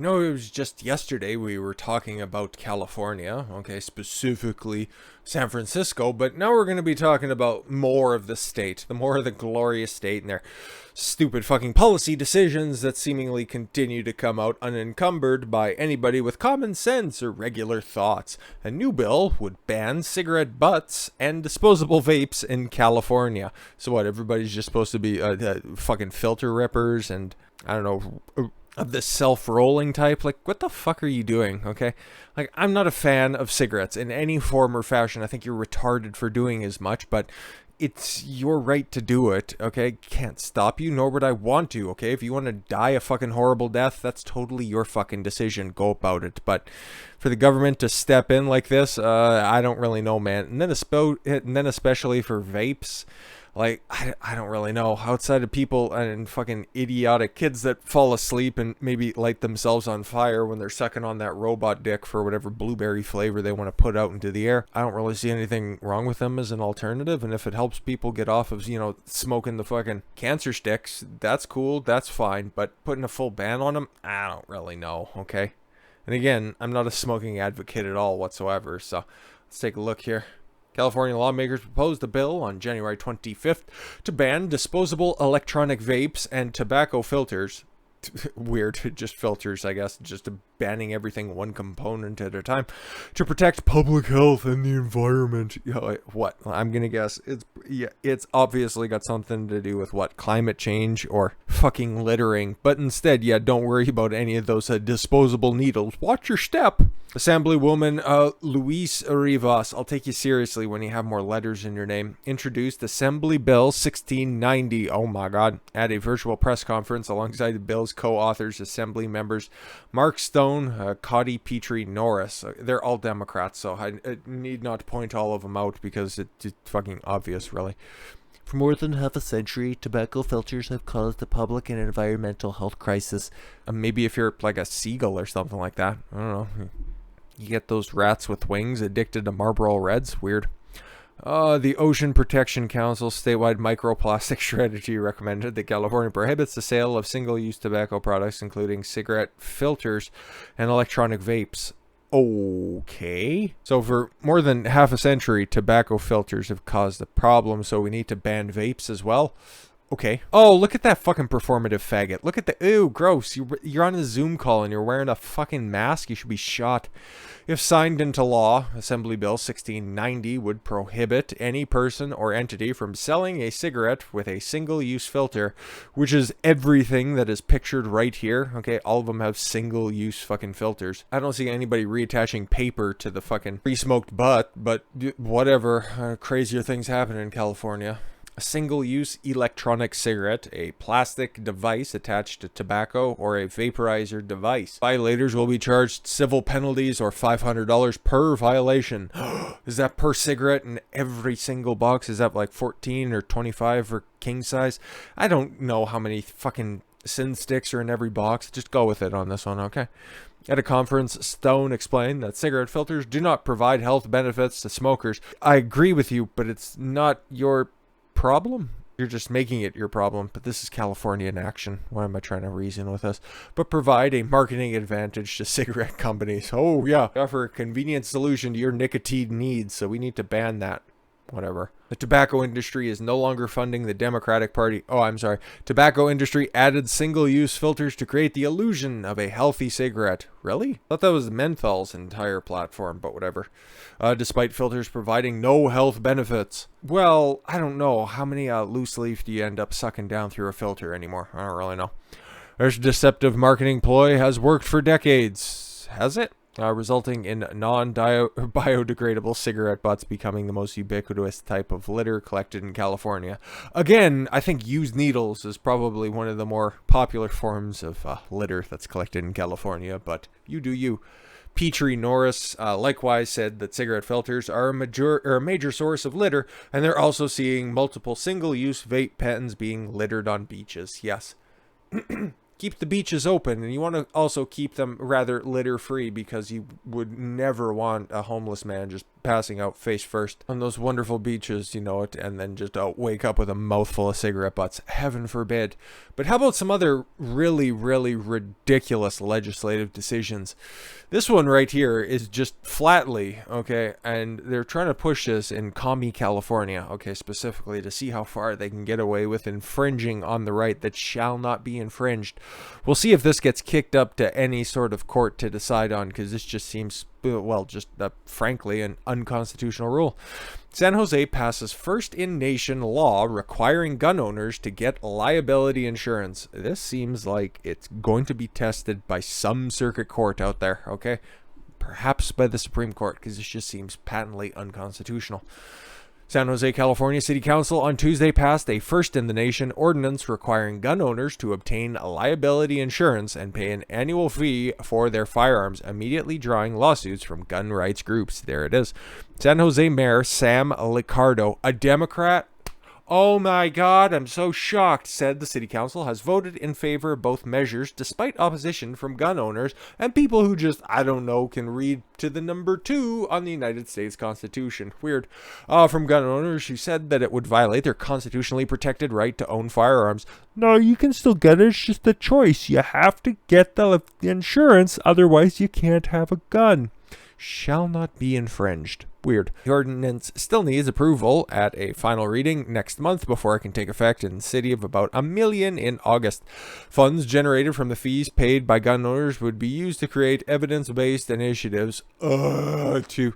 No, it was just yesterday we were talking about California, okay, specifically San Francisco, but now we're going to be talking about more of the state, the more of the glorious state and their stupid fucking policy decisions that seemingly continue to come out unencumbered by anybody with common sense or regular thoughts. A new bill would ban cigarette butts and disposable vapes in California. So what, everybody's just supposed to be fucking filter rippers and, I don't know, of this self-rolling type? Like, what the fuck are you doing? Okay, like, I'm not a fan of cigarettes in any form or fashion. I think you're retarded for doing as much, but it's your right to do it. Okay, can't stop you, nor would I want to. Okay, if you want to die a fucking horrible death, that's totally your fucking decision. Go about it. But for the government to step in like this, I don't really know, man. And then especially for vapes, like, I don't really know. Outside of people and fucking idiotic kids that fall asleep and maybe light themselves on fire when they're sucking on that robot dick for whatever blueberry flavor they want to put out into the air, I don't really see anything wrong with them as an alternative. And if it helps people get off of, smoking the fucking cancer sticks, that's cool, that's fine. But putting a full ban on them, I don't really know, okay? And again, I'm not a smoking advocate at all whatsoever, so let's take a look here. California lawmakers proposed a bill on January 25th to ban disposable electronic vapes and tobacco filters. Weird, just filters, I guess, just banning everything one component at a time to protect public health and the environment. What? I'm gonna guess it's obviously got something to do with what, climate change or fucking littering. But instead, don't worry about any of those disposable needles. Watch your step. Assemblywoman Luis Rivas, I'll take you seriously when you have more letters in your name, introduced Assembly Bill 1690, oh my god, at a virtual press conference alongside the bill's co-authors, Assembly members Mark Stone, Cotty Petrie Norris. They're all Democrats, so I need not point all of them out because it's fucking obvious, really. For more than half a century, tobacco filters have caused a public and environmental health crisis. Maybe if you're like a seagull or something like that. I don't know. You get those rats with wings addicted to Marlboro Reds? Weird. The Ocean Protection Council's statewide microplastic strategy recommended that California prohibits the sale of single-use tobacco products, including cigarette filters and electronic vapes. Okay. So for more than half a century, tobacco filters have caused a problem, so we need to ban vapes as well. Okay. Oh, look at that fucking performative faggot. Look at the... Ew, gross. You're on a Zoom call and you're wearing a fucking mask. You should be shot. If signed into law, Assembly Bill 1690 would prohibit any person or entity from selling a cigarette with a single-use filter, which is everything that is pictured right here. Okay, all of them have single-use fucking filters. I don't see anybody reattaching paper to the fucking pre-smoked butt, but whatever. Crazier things happen in California. A single-use electronic cigarette, a plastic device attached to tobacco, or a vaporizer device. Violators will be charged civil penalties or $500 per violation. Is that per cigarette in every single box? Is that like 14 or 25 for king size? I don't know how many fucking sin sticks are in every box. Just go with it on this one, okay? At a conference, Stone explained that cigarette filters do not provide health benefits to smokers. I agree with you, but it's not your problem. You're just making it your problem. But this is California in action. Why am I trying to reason with this? But provide a marketing advantage to cigarette companies. Oh yeah, offer a convenient solution to your nicotine needs, so we need to ban that. Whatever. The tobacco industry is no longer funding the Democratic Party. Oh, I'm sorry. Tobacco industry added single-use filters to create the illusion of a healthy cigarette. Really? I thought that was menthol's entire platform, but whatever. Despite filters providing no health benefits. Well, I don't know. How many loose leaf do you end up sucking down through a filter anymore? I don't really know. This deceptive marketing ploy has worked for decades. Has it? Resulting in non-biodegradable cigarette butts becoming the most ubiquitous type of litter collected in California. Again, I think used needles is probably one of the more popular forms of litter that's collected in California, but you do you. Petrie Norris likewise said that cigarette filters are a major source of litter, and they're also seeing multiple single-use vape pens being littered on beaches. Yes. Keep the beaches open, and you want to also keep them rather litter free, because you would never want a homeless man just passing out face first on those wonderful beaches, you know it, and then just wake up with a mouthful of cigarette butts. Heaven forbid. But how about some other really, really ridiculous legislative decisions? This one right here is just flatly, okay, and they're trying to push this in Commie, California, okay, specifically to see how far they can get away with infringing on the right that shall not be infringed. We'll see if this gets kicked up to any sort of court to decide on, because this just seems, well, just frankly, an unconstitutional rule. San Jose passes first-in-nation law requiring gun owners to get liability insurance. This seems like it's going to be tested by some circuit court out there, okay? Perhaps by the Supreme Court, because this just seems patently unconstitutional. San Jose, California City Council on Tuesday passed a first-in-the-nation ordinance requiring gun owners to obtain liability insurance and pay an annual fee for their firearms, immediately drawing lawsuits from gun rights groups. There it is. San Jose Mayor Sam Liccardo, a Democrat, oh my God, I'm so shocked, said the city council has voted in favor of both measures despite opposition from gun owners and people who just, I don't know, can read to the number 2 on the United States Constitution. Weird. From gun owners who said that it would violate their constitutionally protected right to own firearms. No, you can still get it. It's just a choice. You have to get the insurance, otherwise you can't have a gun. Shall not be infringed. Weird. The ordinance still needs approval at a final reading next month before it can take effect in the city of about $1 million in August. Funds generated from the fees paid by gun owners would be used to create evidence-based initiatives to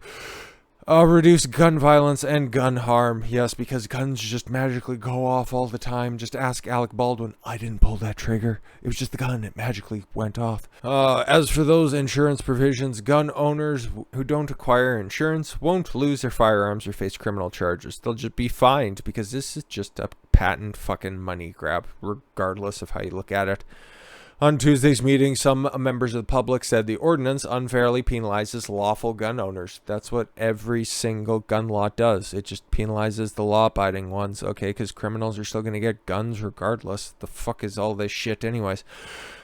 reduce gun violence and gun harm. Yes, because guns just magically go off all the time. Just ask Alec Baldwin. I didn't pull that trigger. It was just the gun. It magically went off. As for those insurance provisions, gun owners who don't acquire insurance won't lose their firearms or face criminal charges. They'll just be fined because this is just a patent fucking money grab, regardless of how you look at it. On Tuesday's meeting, some members of the public said the ordinance unfairly penalizes lawful gun owners. That's what every single gun law does. It just penalizes the law-abiding ones, okay? Because criminals are still going to get guns regardless. The fuck is all this shit anyways?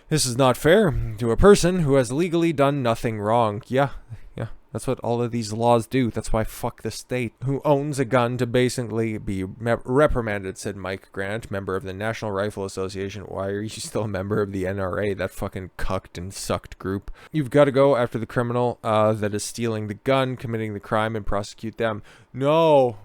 This is not fair to a person who has legally done nothing wrong. Yeah. That's what all of these laws do. That's why fuck the state. Who owns a gun to basically be reprimanded, said Mike Grant, member of the National Rifle Association. Why are you still a member of the NRA, that fucking cucked and sucked group? You've got to go after the criminal that is stealing the gun, committing the crime, and prosecute them. No,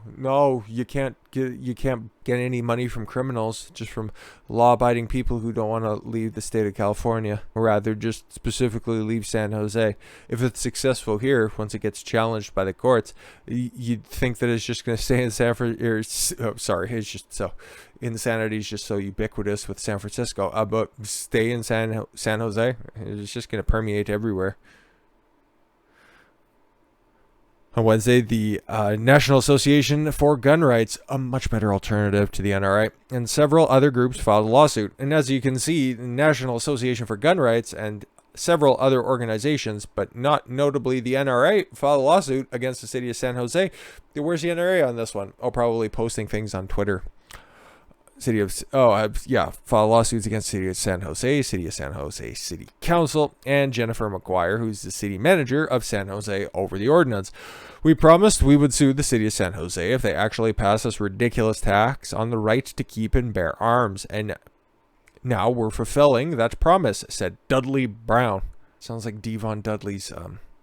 you can't get any money from criminals, just from law-abiding people who don't want to leave the state of California, or rather just specifically leave San Jose. If it's successful here, once it gets challenged by the courts, you'd think that it's just going to stay in it's just so, insanity is just so ubiquitous with San Francisco, but stay in San Jose, it's just going to permeate everywhere. On Wednesday, the National Association for Gun Rights, a much better alternative to the NRA, and several other groups filed a lawsuit. And as you can see, the National Association for Gun Rights and several other organizations, but not notably the NRA, filed a lawsuit against the city of San Jose. Where's the NRA on this one? Oh, probably posting things on Twitter. File lawsuits against the City of San Jose City Council, and Jennifer McGuire, who's the city manager of San Jose, over the ordinance. We promised we would sue the city of San Jose if they actually pass this ridiculous tax on the right to keep and bear arms, and now we're fulfilling that promise, said Dudley Brown. Sounds like Devon Dudley's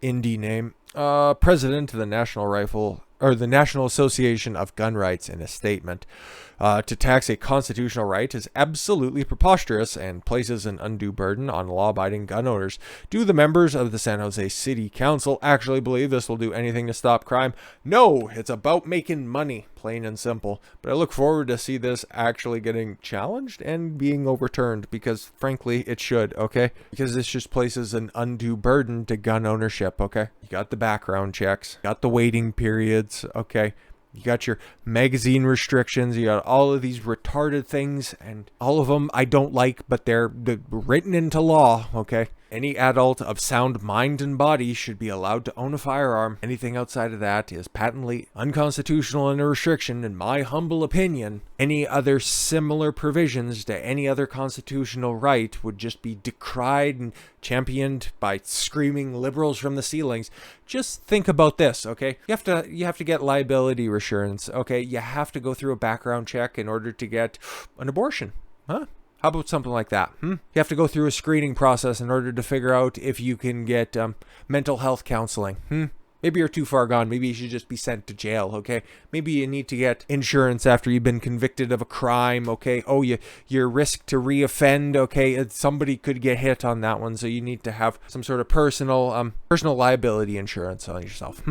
indie name. President of the National Association of Gun Rights, in a statement. To tax a constitutional right is absolutely preposterous and places an undue burden on law-abiding gun owners. Do the members of the San Jose City Council actually believe this will do anything to stop crime? No, it's about making money, plain and simple. But I look forward to see this actually getting challenged and being overturned, because frankly it should, okay? Because this just places an undue burden to gun ownership, okay? You got the background checks, got the waiting periods, okay? You got your magazine restrictions, you got all of these retarded things, and all of them I don't like, but they're written into law, okay? Any adult of sound mind and body should be allowed to own a firearm. Anything outside of that is patently unconstitutional and a restriction, in my humble opinion. Any other similar provisions to any other constitutional right would just be decried and championed by screaming liberals from the ceilings. Just think about this, okay? You have to get liability insurance, okay? You have to go through a background check in order to get an abortion, huh? How about something like that? You have to go through a screening process in order to figure out if you can get mental health counseling. Maybe you're too far gone. Maybe you should just be sent to jail, okay? Maybe you need to get insurance after you've been convicted of a crime, okay? Oh, you're risk to reoffend, okay? Somebody could get hit on that one, so you need to have some sort of personal liability insurance on yourself.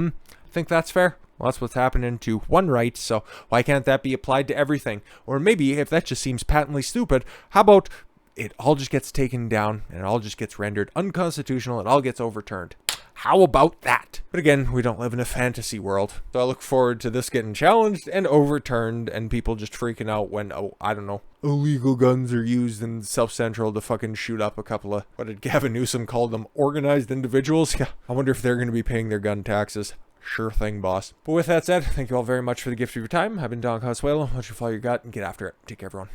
Think that's fair? Well, that's what's happening to one right, so why can't that be applied to everything? Or maybe, if that just seems patently stupid, how about it all just gets taken down and it all just gets rendered unconstitutional, it all gets overturned? How about that? But again, we don't live in a fantasy world, so I look forward to this getting challenged and overturned and people just freaking out when, illegal guns are used in South Central to fucking shoot up a couple of, what did Gavin Newsom call them, organized individuals? Yeah, I wonder if they're going to be paying their gun taxes. Sure thing, boss. But with that said, thank you all very much for the gift of your time. I've been Don Consuelo. Why don't you follow your gut and get after it. Take care, everyone.